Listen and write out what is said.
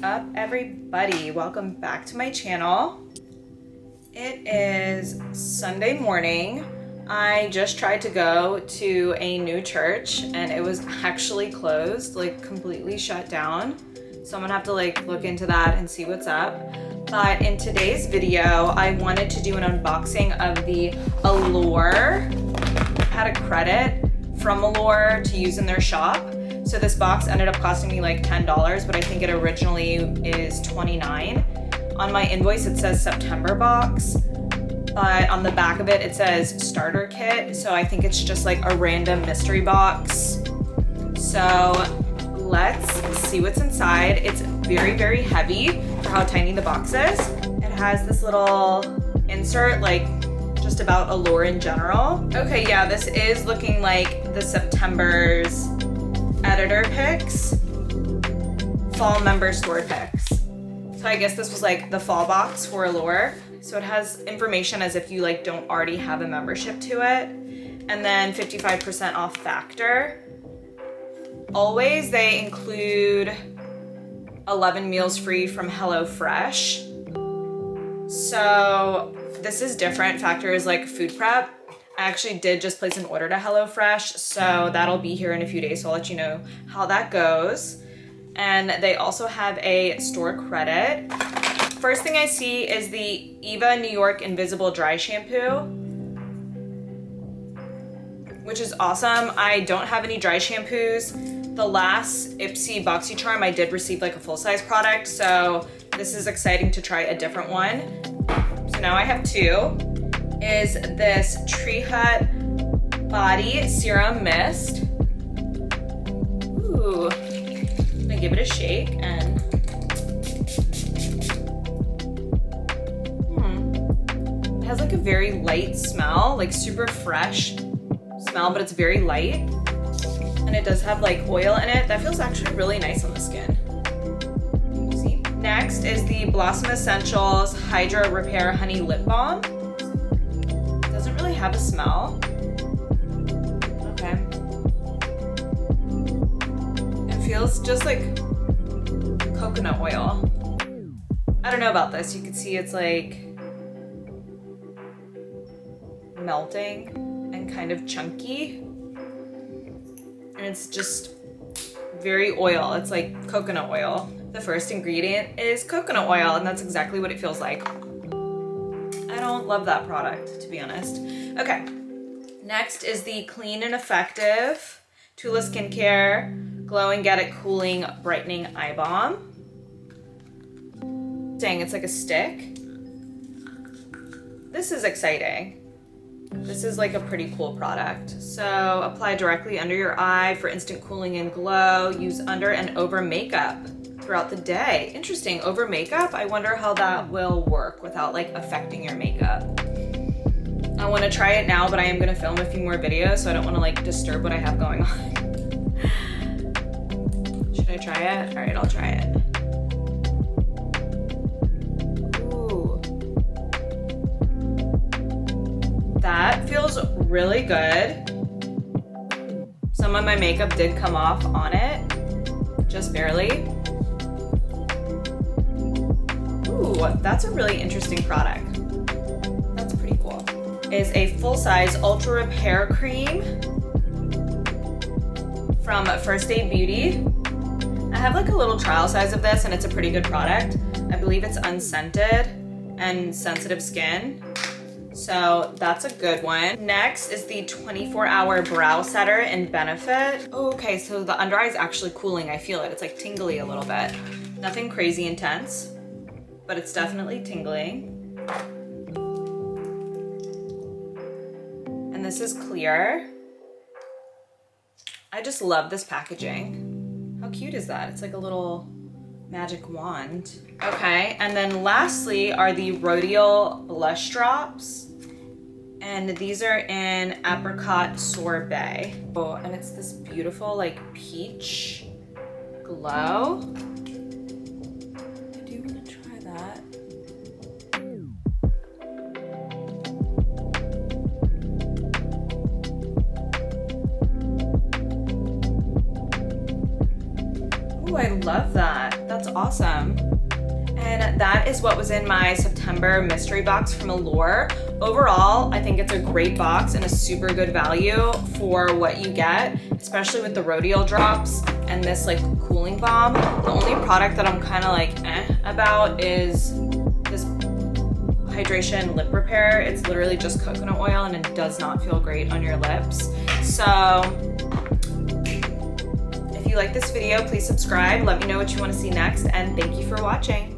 up, everybody? Welcome back to my channel. It is Sunday morning. I just tried to go to a new church and it was actually closed, like completely shut down. So I'm gonna have to look into that and see what's up. But in today's video, I wanted to do an unboxing of the Allure. I had a credit from Allure to use in their shop. So this box ended up costing me like $10, but I think it originally is $29. On my invoice, it says September box, but on the back of it, it says starter kit. So I think it's just like a random mystery box. So let's see what's inside. It's very, very heavy for how tiny the box is. It has this little insert, like just about Allure in general. Okay, yeah, this is looking like the September's editor picks, fall member store picks. So I guess this was like the fall box for Allure. So it has information as if you don't already have a membership to it. And then 55% off factor. Always they include 11 meals free from HelloFresh. So this is different. Factor is like food prep. I actually did just place an order to HelloFresh, so that'll be here in a few days, so I'll let you know how that goes. And they also have a store credit. First thing I see is the Eva New York Invisible Dry Shampoo, which is awesome. I don't have any dry shampoos. The last Ipsy BoxyCharm, I did receive like a full-size product, so this is exciting to try a different one. So now I have two. Is this Tree Hut Body Serum Mist. Ooh, I'm gonna give it a shake and it has like a very light smell, like super fresh smell, but it's very light. And it does have like oil in it. That feels actually really nice on the skin. See? Next is the Blossom Essentials Hydra Repair Honey Lip Balm. Doesn't really have a smell. Okay. It feels just like coconut oil. I don't know about this. You can see it's like melting and kind of chunky. And it's just very oil. It's like coconut oil. The first ingredient is coconut oil, and that's exactly what it feels like. I don't love that product, to be honest. Okay, next is the Clean and Effective Tula Skincare Glow and Get It Cooling Brightening Eye Balm. Dang, it's like a stick. This is exciting. This is like a pretty cool product. So apply directly under your eye for instant cooling and glow. Use under and over makeup throughout the day. Interesting, over makeup? I wonder how that will work without affecting your makeup. I wanna try it now, but I am gonna film a few more videos, so I don't wanna disturb what I have going on. Should I try it? All right, I'll try it. Ooh. That feels really good. Some of my makeup did come off on it, just barely. Ooh, that's a really interesting product. That's pretty cool. Is a full-size Ultra Repair Cream from First Aid Beauty. I have a little trial size of this and it's a pretty good product. I believe it's unscented and sensitive skin. So that's a good one. Next is the 24-hour Brow Setter in Benefit. Oh, okay, so the under eye is actually cooling. I feel it. It's tingly a little bit. Nothing crazy intense, but it's definitely tingling. And this is clear. I just love this packaging. How cute is that? It's like a little magic wand. Okay, and then lastly are the Rhodial Blush Drops. And these are in Apricot Sorbet. Oh, and it's this beautiful peach glow. I do want to try that. Ooh, I love that. That's awesome. And that is what was in my September mystery box from Allure. Overall, I think it's a great box and a super good value for what you get, especially with the rhodial drops and this like cooling balm. The only product that I'm kind of like about is this hydration lip repair. It's literally just coconut oil and it does not feel great on your lips. So if you like this video, please subscribe. Let me know what you want to see next, and thank you for watching.